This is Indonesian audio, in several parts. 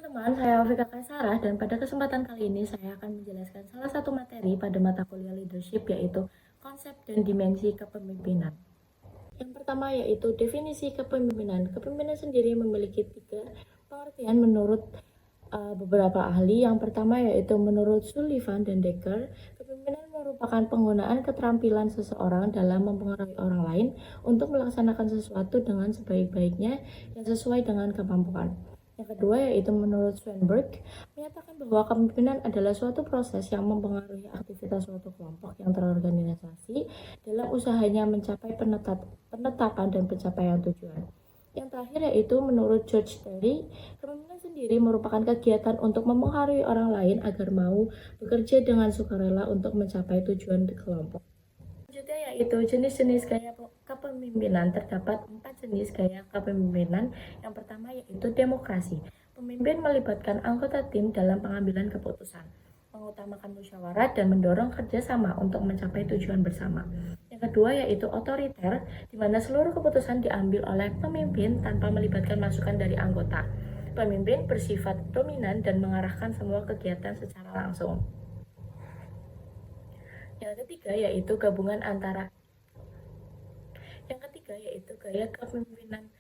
teman-teman, saya Alvika Kaisarah dan pada kesempatan kali ini saya akan menjelaskan salah satu materi pada mata kuliah leadership yaitu konsep dan dimensi kepemimpinan. Yang pertama yaitu definisi kepemimpinan. Kepemimpinan sendiri memiliki tiga pengertian menurut beberapa ahli. Yang pertama yaitu menurut Sullivan dan Decker, kepemimpinan merupakan penggunaan keterampilan seseorang dalam mempengaruhi orang lain untuk melaksanakan sesuatu dengan sebaik-baiknya yang sesuai dengan kemampuan. Yang kedua yaitu menurut Swanberg, menyatakan bahwa kepemimpinan adalah suatu proses yang mempengaruhi aktivitas suatu kelompok yang terorganisasi dalam usahanya mencapai penetapan dan pencapaian tujuan. Yang terakhir yaitu menurut George Terry, kepemimpinan sendiri merupakan kegiatan untuk mempengaruhi orang lain agar mau bekerja dengan sukarela untuk mencapai tujuan kelompok. Selanjutnya yaitu jenis-jenis gaya kepemimpinan. Terdapat 4 jenis gaya kepemimpinan. Yang pertama yaitu demokrasi. Pemimpin melibatkan anggota tim dalam pengambilan keputusan, mengutamakan musyawarah dan mendorong kerjasama untuk mencapai tujuan bersama. Yang kedua yaitu otoriter, di mana seluruh keputusan diambil oleh pemimpin tanpa melibatkan masukan dari anggota. Pemimpin bersifat dominan dan mengarahkan semua kegiatan secara langsung. Yang ketiga yaitu gaya kepemimpinan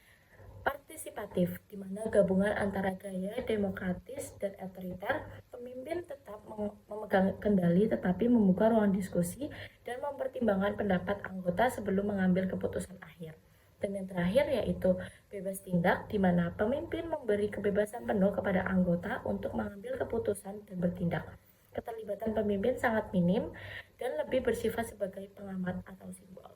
partisipatif, di mana gabungan antara gaya demokratis dan otoriter. Pemimpin tetap memegang kendali tetapi membuka ruang diskusi dan mempertimbangkan pendapat anggota sebelum mengambil keputusan akhir. Dan yang terakhir yaitu bebas tindak, di mana pemimpin memberi kebebasan penuh kepada anggota untuk mengambil keputusan dan bertindak. Keterlibatan pemimpin sangat minim dan lebih bersifat sebagai pengamat atau simbol.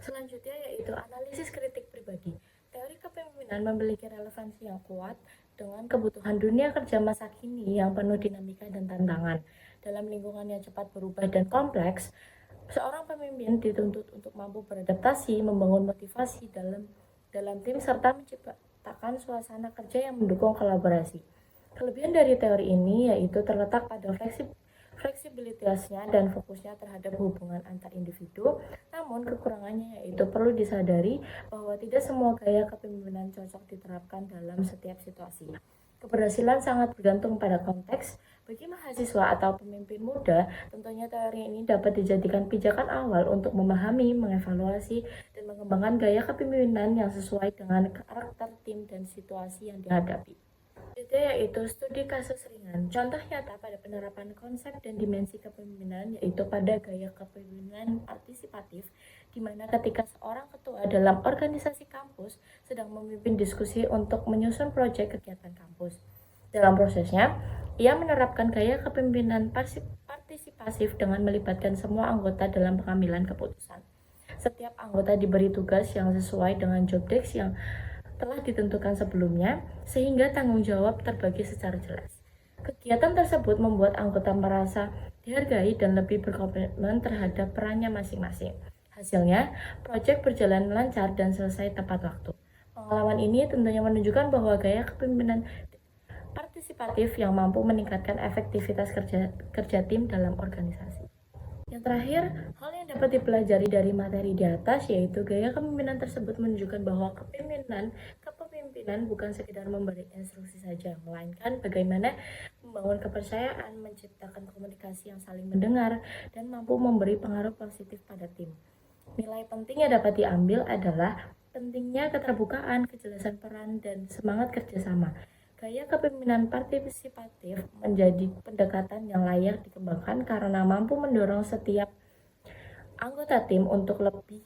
Selanjutnya yaitu analisis kritik pribadi. Teori kepemimpinan memiliki relevansi yang kuat dengan kebutuhan dunia kerja masa kini yang penuh dinamika dan tantangan. Dalam lingkungan yang cepat berubah dan kompleks, seorang pemimpin dituntut untuk mampu beradaptasi, membangun motivasi dalam tim, serta menciptakan suasana kerja yang mendukung kolaborasi. Kelebihan dari teori ini yaitu terletak pada fleksibilitasnya dan fokusnya terhadap hubungan antar individu. Namun kekurangannya yaitu perlu disadari bahwa tidak semua gaya kepemimpinan cocok diterapkan dalam setiap situasi. Keberhasilan sangat bergantung pada konteks. Bagi mahasiswa atau pemimpin muda, tentunya teori ini dapat dijadikan pijakan awal untuk memahami, mengevaluasi, dan mengembangkan gaya kepemimpinan yang sesuai dengan karakter tim dan situasi yang dihadapi. Yaitu studi kasus ringan. Contoh nyata pada penerapan konsep dan dimensi kepemimpinan yaitu pada gaya kepemimpinan partisipatif, di mana ketika seorang ketua dalam organisasi kampus sedang memimpin diskusi untuk menyusun proyek kegiatan kampus. Dalam prosesnya, ia menerapkan gaya kepemimpinan partisipatif dengan melibatkan semua anggota dalam pengambilan keputusan. Setiap anggota diberi tugas yang sesuai dengan job desk yang telah ditentukan sebelumnya, sehingga tanggung jawab terbagi secara jelas. Kegiatan tersebut membuat anggota merasa dihargai dan lebih berkomitmen terhadap perannya masing-masing. Hasilnya, proyek berjalan lancar dan selesai tepat waktu. Pengalaman ini tentunya menunjukkan bahwa gaya kepemimpinan partisipatif yang mampu meningkatkan efektivitas kerja tim dalam organisasi. Yang terakhir, hal yang dapat dipelajari dari materi di atas yaitu gaya kepemimpinan tersebut menunjukkan bahwa kepemimpinan bukan sekedar memberi instruksi saja, melainkan bagaimana membangun kepercayaan, menciptakan komunikasi yang saling mendengar, dan mampu memberi pengaruh positif pada tim. Nilai penting yang dapat diambil adalah pentingnya keterbukaan, kejelasan peran, dan semangat kerjasama. Gaya kepemimpinan partisipatif menjadi pendekatan yang layak dikembangkan karena mampu mendorong setiap anggota tim untuk lebih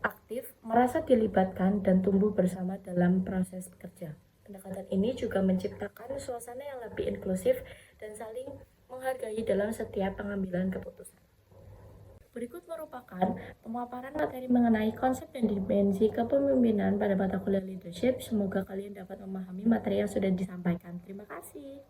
aktif, merasa dilibatkan, dan tumbuh bersama dalam proses kerja. Pendekatan ini juga menciptakan suasana yang lebih inklusif dan saling menghargai dalam setiap pengambilan keputusan. Berikut merupakan pemaparan materi mengenai konsep dan dimensi kepemimpinan pada mata kuliah leadership. Semoga kalian dapat memahami materi yang sudah disampaikan. Terima kasih.